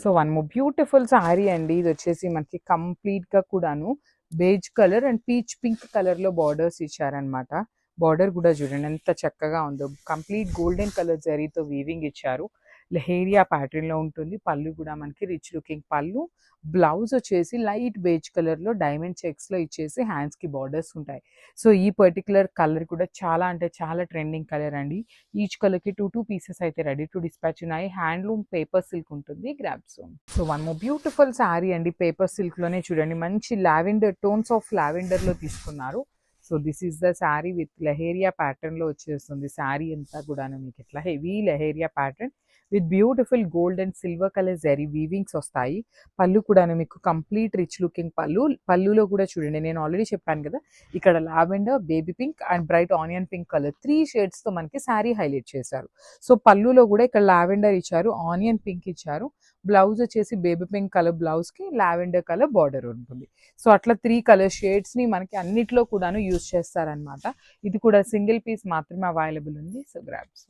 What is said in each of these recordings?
So one more beautiful sari అండి. ఇది వచ్చేసి మనకి కంప్లీట్‌గా కూడాను beige colour and peach pink కలర్‌లో బార్డర్స్ ఇచ్చారనమాట. బార్డర్ కూడా చూడండి ఎంత చక్కగా ఉందో. కంప్లీట్ గోల్డెన్ కలర్ జరీతో వీవింగ్ ఇచ్చారు. లెహేరియా ప్యాటర్న్‌లో ఉంటుంది. పళ్ళు కూడా మనకి రిచ్ లుకింగ్ పళ్ళు. బ్లౌజ్ వచ్చేసి లైట్ బేజ్ కలర్‌లో డైమండ్ చెక్స్‌లో ఇచ్చేసి హ్యాండ్స్‌కి బార్డర్స్ ఉంటాయి. సో ఈ పర్టిక్యులర్ కలర్ కూడా చాలా అంటే చాలా ట్రెండింగ్ కలర్ అండి. ఈచ్ కలర్‌కి 2 పీసెస్ అయితే రెడీ టు డిస్పాచ్ ఉన్నాయి. హ్యాండ్లూమ్ పేపర్ సిల్క్ ఉంటుంది. Grab soon. So one more beautiful sari అండి. పేపర్ సిల్క్‌లోనే చూడండి మంచి లావెండర్ టోన్స్ ఆఫ్ లావెండర్‌లో తీసుకున్నారు. So this is the sari with leheriya ప్యాటర్న్‌లో వచ్చేస్తుంది. సారీ అంతా కూడాను మీకు ఇట్లా heavy leheriya pattern with beautiful gold and silver colour zari weavings వస్తాయి. పళ్ళు కూడాను మీకు కంప్లీట్ రిచ్ లుకింగ్ పళ్ళు. పళ్ళులో కూడా చూడండి నేను ఆల్రెడీ చెప్పాను కదా, ఇక్కడ lavender, baby pink and bright onion pink colour 3 షేడ్స్‌తో మనకి సారీ హైలైట్ చేశారు. సో పళ్ళులో కూడా ఇక్కడ లావెండర్ ఇచ్చారు, ఆనియన్ పింక్ ఇచ్చారు. బ్లౌజ్ వచ్చేసి బేబీ పింక్ కలర్ బ్లౌజ్‌కి లావెండర్ కలర్ బార్డర్ ఉంటుంది. సో అట్లా 3 కలర్ షేడ్స్‌ని మనకి అన్నిట్లో కూడాను యూజ్ చేస్తారనమాట. ఇది కూడా సింగిల్ పీస్ మాత్రమే అవైలబుల్ ఉంది. So grabs.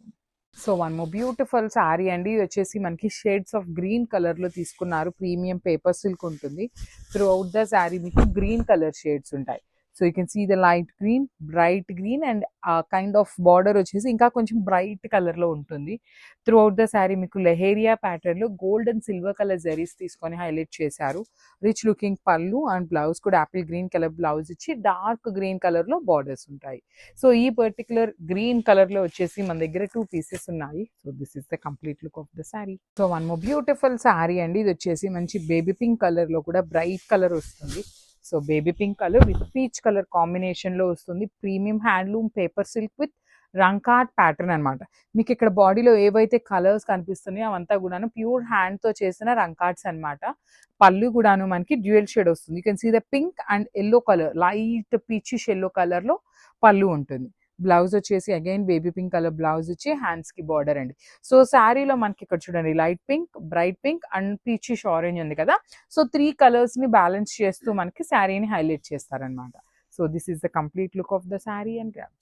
So one more beautiful sari అండి. ఇది వచ్చేసి మనకి షేడ్స్ ఆఫ్ గ్రీన్ కలర్‌లో తీసుకున్నారు. ప్రీమియం పేపర్ సిల్క్ ఉంటుంది. త్రూ అవుట్ ద సారీ మీకు గ్రీన్ కలర్ షేడ్స్ ఉంటాయి. So you can see the light green, bright green and kind of border వచ్చేసి ఇంకా కొంచెం బ్రైట్ కలర్‌లో ఉంటుంది. త్రూ అవుట్ ద సారీ మీకు లెహేరియా ప్యాటర్న్‌లో gold and silver colour zaris తీసుకొని హైలైట్ చేశారు. రిచ్ లుకింగ్ పళ్ళు అండ్ బ్లౌజ్ కూడా యాపిల్ గ్రీన్ కలర్ బ్లౌజ్ ఇచ్చి డార్క్ గ్రీన్ కలర్‌లో బార్డర్స్ ఉంటాయి. సో ఈ పర్టిక్యులర్ గ్రీన్ కలర్‌లో వచ్చేసి మన దగ్గర 2 పీసెస్ ఉన్నాయి. So this is the complete look of the sorry. So one more beautiful sari అండి. ఇది వచ్చేసి మంచి బేబీ పింక్ కలర్‌లో కూడా బ్రైట్ కలర్ వస్తుంది. So baby pink colour with peach colour కాంబినేషన్‌లో వస్తుంది. Premium handloom paper silk with rangkat pattern అనమాట. మీకు ఇక్కడ బాడీలో ఏవైతే కలర్స్ కనిపిస్తున్నాయో అవంతా కూడాను ప్యూర్ హ్యాండ్‌తో చేసిన రంకాట్స్ అనమాట. పళ్ళు కూడాను మనకి డ్యూయల్ షేడ్ వస్తుంది. You can see the pink and yellow colour, light peachish yellow కలర్‌లో పళ్ళు ఉంటుంది. బ్లౌజ్ వచ్చేసి again baby pink colour blouse ఇచ్చి హ్యాండ్స్‌కి బార్డర్ అండి. సో శారీలో మనకి ఇక్కడ చూడండి light pink, bright pink and peachish orange ఉంది కదా. సో 3 కలర్స్‌ని బ్యాలెన్స్ చేస్తూ మనకి శారీని హైలైట్ చేస్తారనమాట. So this is the complete look of the sari and grabs.